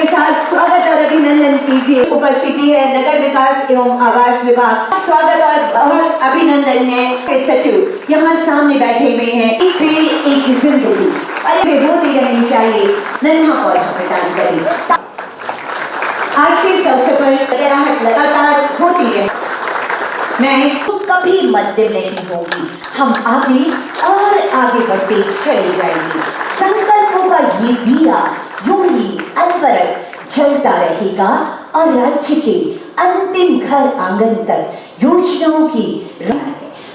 साथ स्वागत और अभिनंदन कीजिए। उपस्थिति है नगर विकास एवं आवास विभाग। स्वागत और बहुत अभिनंदन है सचिव यहाँ सामने बैठे हुए हैं। एक पेड़ एक जिंदगी ऐसे होती रहनी चाहिए, नन्हा पौधा प्रदान करें। आज के इस अवसर पर कराहट लगातार होती रहे। मैं कभी मध्यम नहीं होगी, हम आगे और आगे बढ़ते चले जाएंगे। संकल्पों का ये दिया यूं ही अनवरत जलता रहेगा और राज्य के अंतिम घर आंगन तक योजनाओं की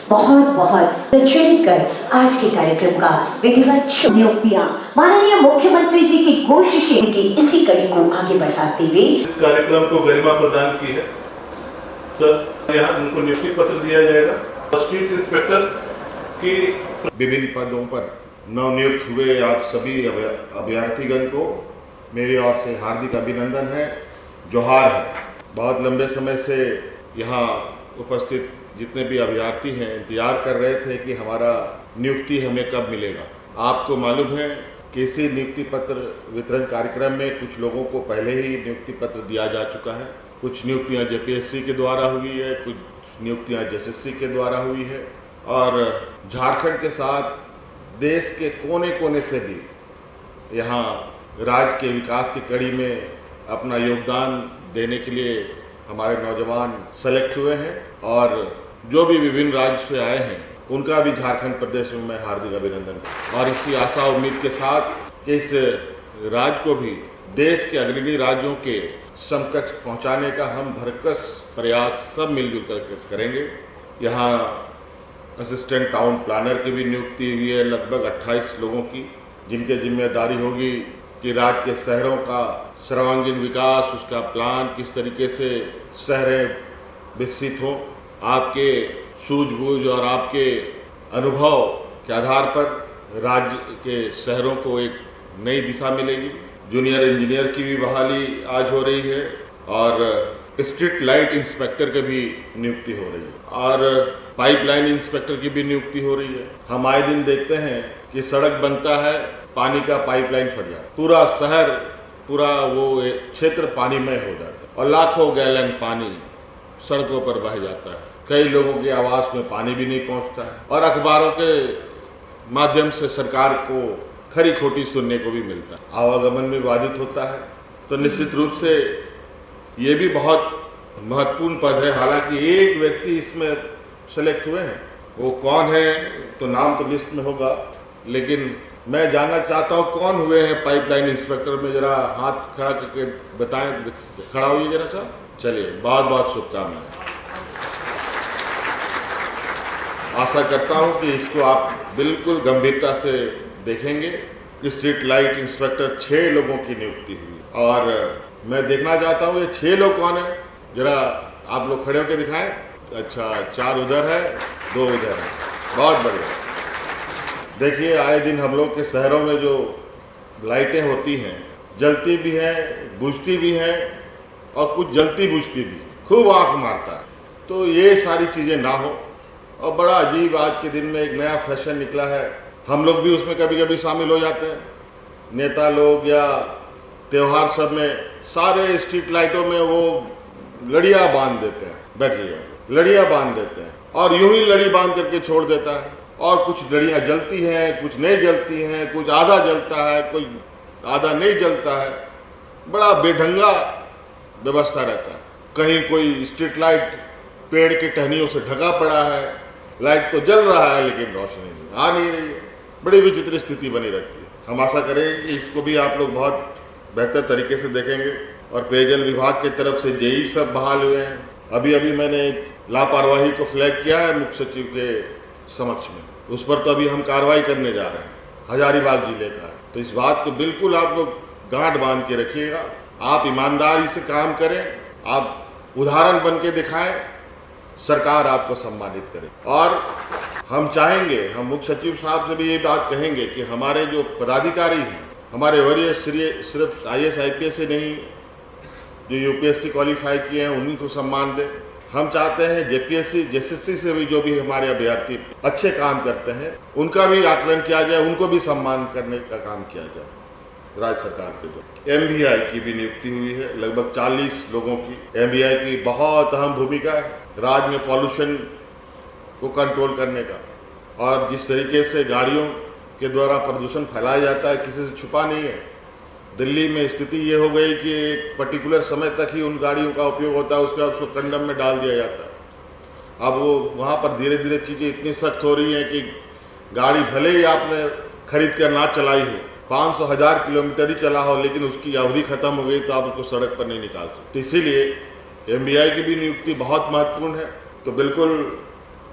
बहुत बहुत प्रचलित कर आज के कार्यक्रम का विधिवत शुभ नियुक्तियां माननीय मुख्यमंत्री जी की कोशिशें की इसी कड़ी को आगे बढ़ाते हुए इस कार्यक्रम को गरिमा प्रदान की है। सर, यहाँ उनको नियुक्ति पत्र दिया जाएगा। स्ट्रीट इंस्पेक्टर की विभिन्न पदों पर नवनियुक्त हुए आप सभी अभ्यर्थीगण को मेरी ओर से हार्दिक अभिनंदन है, जोहार है। बहुत लंबे समय से यहाँ उपस्थित जितने भी अभ्यर्थी हैं इंतजार कर रहे थे कि हमारा नियुक्ति हमें कब मिलेगा। आपको मालूम है कि इसी नियुक्ति पत्र वितरण कार्यक्रम में कुछ लोगों को पहले ही नियुक्ति पत्र दिया जा चुका है। कुछ नियुक्तियाँ जेपीएससी के द्वारा हुई है, कुछ नियुक्तियाँ जेएसएससी के द्वारा हुई है और झारखंड के साथ देश के कोने कोने से भी यहाँ राज्य के विकास की कड़ी में अपना योगदान देने के लिए हमारे नौजवान सेलेक्ट हुए हैं और जो भी विभिन्न राज्य से आए हैं उनका भी झारखंड प्रदेश में मैं हार्दिक अभिनंदन करता हूं। और इसी आशा उम्मीद के साथ कि इस राज्य को भी देश के अग्रणी राज्यों के समकक्ष पहुंचाने का हम भरकस प्रयास सब मिलजुल कर करेंगे। यहाँ असिस्टेंट टाउन प्लानर की भी नियुक्ति हुई है लगभग 28 लोगों की, जिनके जिम्मेदारी होगी कि राज्य के शहरों का सर्वांगीण विकास, उसका प्लान किस तरीके से शहरें विकसित हों। आपके सूझबूझ और आपके अनुभव के आधार पर राज्य के शहरों को एक नई दिशा मिलेगी। जूनियर इंजीनियर की भी बहाली आज हो रही है और स्ट्रीट लाइट इंस्पेक्टर की भी नियुक्ति हो रही है और पाइपलाइन इंस्पेक्टर की भी नियुक्ति हो रही है। हम आए दिन देखते हैं कि सड़क बनता है, पानी का पाइपलाइन फट जाता है, पूरा शहर, पूरा वो क्षेत्र पानीमय हो जाता है और लाखों गैलन पानी सड़कों पर बह जाता है। कई लोगों के आवास में पानी भी नहीं पहुंचता है और अखबारों के माध्यम से सरकार को खरी खोटी सुनने को भी मिलता है। आवागमन में बाधित होता है। तो निश्चित रूप से ये भी बहुत महत्वपूर्ण पद है। हालांकि एक व्यक्ति इसमें सेलेक्ट हुए हैं, वो कौन है तो नाम तो लिस्ट में होगा, लेकिन मैं जानना चाहता हूँ कौन हुए हैं पाइपलाइन इंस्पेक्टर में। जरा हाथ खड़ा करके बताएं, खड़ा होइए जरा सा। चलिए, बहुत बहुत शुभकामनाएं। आशा करता हूँ कि इसको आप बिल्कुल गंभीरता से देखेंगे। स्ट्रीट लाइट इंस्पेक्टर 6 लोगों की नियुक्ति हुई और मैं देखना चाहता हूँ ये 6 लोग कौन है। जरा आप लोग खड़े होकर दिखाएं। अच्छा, 4 उधर है, 2 उधर है, बहुत बढ़िया। देखिए, आए दिन हम लोग के शहरों में जो लाइटें होती हैं, जलती भी हैं, बुझती भी हैं और कुछ जलती बुझती भी, खूब आंख मारता है। तो ये सारी चीज़ें ना हो। और बड़ा अजीब आज के दिन में एक नया फैशन निकला है, हम लोग भी उसमें कभी कभी शामिल हो जाते हैं। नेता लोग या त्यौहार सब में सारे स्ट्रीट लाइटों में वो लड़ियाँ बांध देते हैं, बैठिए, लड़ियाँ बांध देते हैं और यूं ही लड़ी बांध करके छोड़ देता है। और कुछ लड़ियाँ जलती हैं, कुछ नहीं जलती हैं, कुछ आधा जलता है, कुछ आधा नहीं जलता है। बड़ा बेढंगा व्यवस्था रहता है। कहीं कोई स्ट्रीट लाइट पेड़ की टहनियों से ढका पड़ा है, लाइट तो जल रहा है लेकिन रोशनी आ नहीं रही है। बड़ी विचित्र स्थिति बनी रहती है। हम आशा करेंगे कि इसको भी आप लोग बहुत बेहतर तरीके से देखेंगे। और पेयजल विभाग की तरफ से जेई सब बहाल हुए हैं। अभी अभी मैंने लापरवाही को फ्लैग किया है मुख्य सचिव के समक्ष में, उस पर तो अभी हम कार्रवाई करने जा रहे हैं, हजारीबाग जिले का। तो इस बात को बिल्कुल आप लोग गांठ बांध के रखिएगा। आप ईमानदारी से काम करें, आप उदाहरण बन के दिखाएं, सरकार आपको सम्मानित करे। और हम चाहेंगे, हम मुख्य सचिव साहब से भी ये बात कहेंगे कि हमारे जो पदाधिकारी हैं, हमारे वरीय सिर्फ IAS IPS से नहीं, जो UPSC क्वालिफाई किए हैं उन्हीं को सम्मान दें। हम चाहते हैं JPSC JSSC से भी जो भी हमारे अभ्यर्थी अच्छे काम करते हैं उनका भी आकलन किया जाए, उनको भी सम्मान करने का काम किया जाए। राज्य सरकार के द्वारा। MBI की भी नियुक्ति हुई है, लगभग 40 लोगों की। MBI की बहुत अहम भूमिका है राज्य में पॉल्यूशन को कंट्रोल करने का, और जिस तरीके से गाड़ियों के द्वारा प्रदूषण फैलाया जाता है किसी से छुपा नहीं है। दिल्ली में स्थिति ये हो गई कि एक पर्टिकुलर समय तक ही उन गाड़ियों का उपयोग होता है, उसके बाद उसको कंडम में डाल दिया जाता है। अब वो वहाँ पर धीरे धीरे चीज़ें इतनी सख्त हो रही हैं कि गाड़ी भले ही आपने खरीद कर ना चलाई हो, 500,000 किलोमीटर ही चला हो, लेकिन उसकी अवधि खत्म हो गई तो आप उसको सड़क पर नहीं निकाल सकते। इसीलिए MBI की भी नियुक्ति बहुत महत्वपूर्ण है। तो बिल्कुल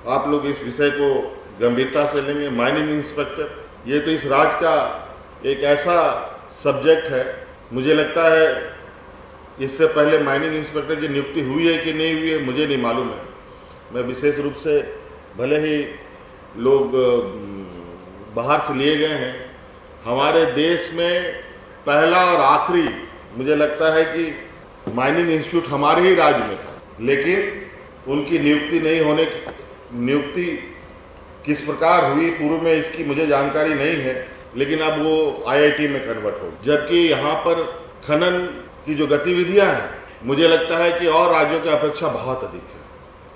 आप लोग इस विषय को गंभीरता से लेंगे। माइनिंग इंस्पेक्टर, ये तो इस राज्य का एक ऐसा सब्जेक्ट है, मुझे लगता है इससे पहले माइनिंग इंस्पेक्टर की नियुक्ति हुई है कि नहीं हुई है मुझे नहीं मालूम है। मैं विशेष रूप से, भले ही लोग बाहर से लिए गए हैं, हमारे देश में पहला और आखिरी मुझे लगता है कि माइनिंग इंस्टीट्यूट हमारे ही राज्य में था, लेकिन उनकी नियुक्ति नहीं होने की, नियुक्ति किस प्रकार हुई पूर्व में इसकी मुझे जानकारी नहीं है, लेकिन अब वो IIT में कन्वर्ट हो। जबकि यहाँ पर खनन की जो गतिविधियाँ हैं मुझे लगता है कि और राज्यों की अपेक्षा बहुत अधिक है।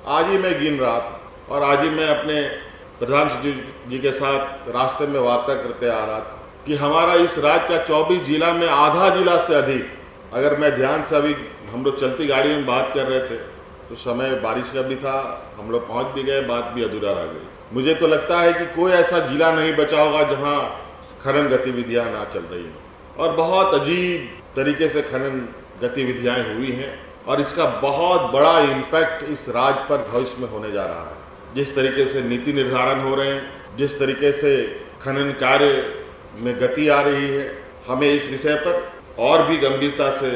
आज ही मैं गिन रहा था और आज ही मैं अपने प्रधान सचिव जी के साथ रास्ते में वार्ता करते आ रहा था कि हमारा इस राज्य का 24 जिला में आधा जिला से अधिक, अगर मैं ध्यान से, अभी हम लोग चलती गाड़ी में बात कर रहे थे तो समय बारिश का भी था, हम लोग पहुँच भी गए, बात भी अधूरा रह गई। मुझे तो लगता है कि कोई ऐसा जिला नहीं बचा होगा जहाँ खनन गतिविधियाँ ना चल रही हों, और बहुत अजीब तरीके से खनन गतिविधियाँ हुई हैं, और इसका बहुत बड़ा इम्पैक्ट इस राज्य पर भविष्य में होने जा रहा है। जिस तरीके से नीति निर्धारण हो रहे हैं, जिस तरीके से खनन कार्य में गति आ रही है, हमें इस विषय पर और भी गंभीरता से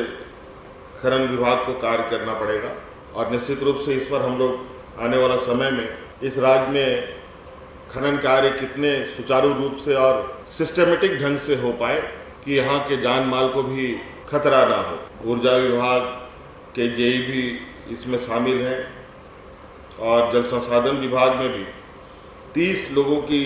खनन विभाग को कार्य करना पड़ेगा, और निश्चित रूप से इस पर हम लोग आने वाला समय में इस राज्य में खनन कार्य कितने सुचारू रूप से और सिस्टमेटिक ढंग से हो पाए कि यहाँ के जान माल को भी खतरा ना हो। ऊर्जा विभाग के JE भी इसमें शामिल हैं, और जल संसाधन विभाग में भी 30 लोगों की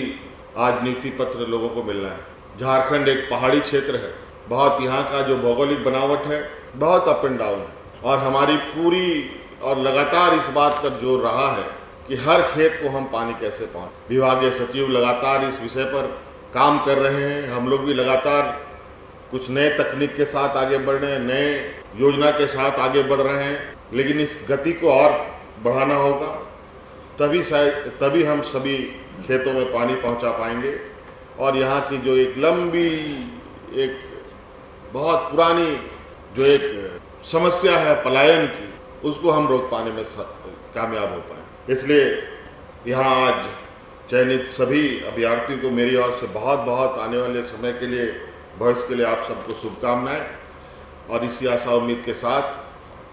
आज नियुक्ति पत्र लोगों को मिलना है। झारखंड एक पहाड़ी क्षेत्र है, बहुत यहाँ का जो भौगोलिक बनावट है बहुत अप एंड डाउन है, और हमारी पूरी और लगातार इस बात पर जोर रहा है कि हर खेत को हम पानी कैसे पहुँच। विभागीय सचिव लगातार इस विषय पर काम कर रहे हैं, हम लोग भी लगातार कुछ नए तकनीक के साथ आगे बढ़ रहे हैं, नए योजना के साथ आगे बढ़ रहे हैं, लेकिन इस गति को और बढ़ाना होगा, तभी हम सभी खेतों में पानी पहुंचा पाएंगे, और यहाँ की जो एक लंबी, एक बहुत पुरानी जो एक समस्या है पलायन की, उसको हम रोक पाने में कामयाब हो पाएँ। इसलिए यहाँ आज चयनित सभी अभ्यर्थियों को मेरी ओर से बहुत बहुत आने वाले समय के लिए, भविष्य के लिए आप सबको शुभकामनाएं, और इसी आशा उम्मीद के साथ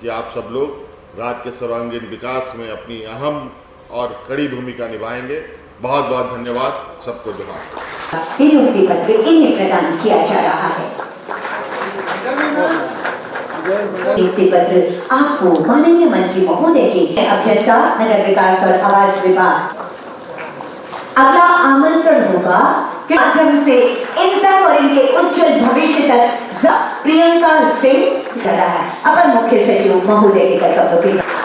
कि आप सब लोग राज्य के सर्वांगीण विकास में अपनी अहम और कड़ी भूमिका निभाएंगे। बहुत बहुत धन्यवाद, सबको जोहार। नियुक्ति पत्र इन्हें प्रदान किया जा रहा है। नियुक्ति पत्र आपको माननीय मंत्री महोदय के अभियंता नगर विकास और आवास विभाग। अगला आमंत्रण होगा कि माध्यम से इनका और इनके उज्जवल भविष्य तक प्रियंका सिंह चल रहा है। अपर मुख्य सचिव महोदय के कर्तव्यों के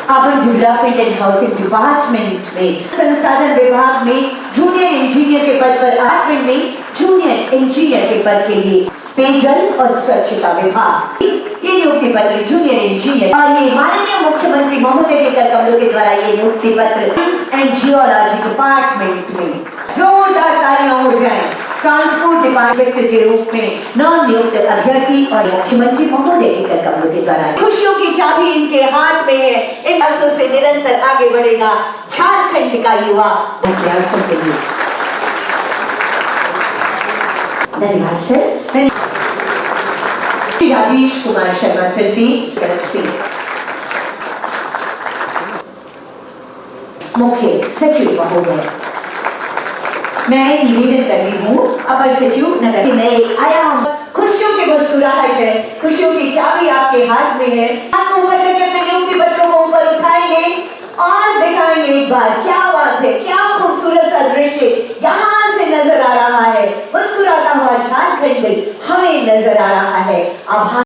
अपर जिला प्रिंट एंड हाउसिंग डिपार्टमेंट में संसाधन विभाग में जूनियर इंजीनियर के पद पर, डिपार्टमेंट में जूनियर इंजीनियर के पद के लिए पेयजल और स्वच्छता विभाग ये नियुक्ति पत्र जूनियर इंजीनियर, और ये माननीय मुख्यमंत्री महोदय के कर्तव्यों के द्वारा ये नियुक्ति पत्र साइंस एंड जियोलॉजी डिपार्टमेंट में जोरदार तालियां हो जाएं। ट्रांसपोर्ट डिपार्टमेंट के रूप में नवनियुक्त अभ्यर्थी और मुख्यमंत्री महोदय के कर्तव्यों के द्वारा खुशियों की चाबी इनके हाथ में है। इन प्रयासों से निरंतर आगे बढ़ेगा झारखंड का युवा। प्रयासों के लिए धन्यवाद सर। राजेश कुमार शर्मा सर से तरफ से मुख्य सचिव महोदय, मैं निवेदन कर रही हूँ अपर सचिव नगर में आया हूँ। खुशियों की मुस्कुराहट है, खुशियों की चाबी आपके हाथ में है। आपको ऊपर करके अपने नियुक्ति पत्रों को ऊपर उठाएंगे और दिखाएंगे एक बार। क्या बात है, क्या खूबसूरत सा दृश्य यहाँ से नजर आ रहा है। मुस्कुराता हुआ झारखंड हमें नजर आ रहा है। अब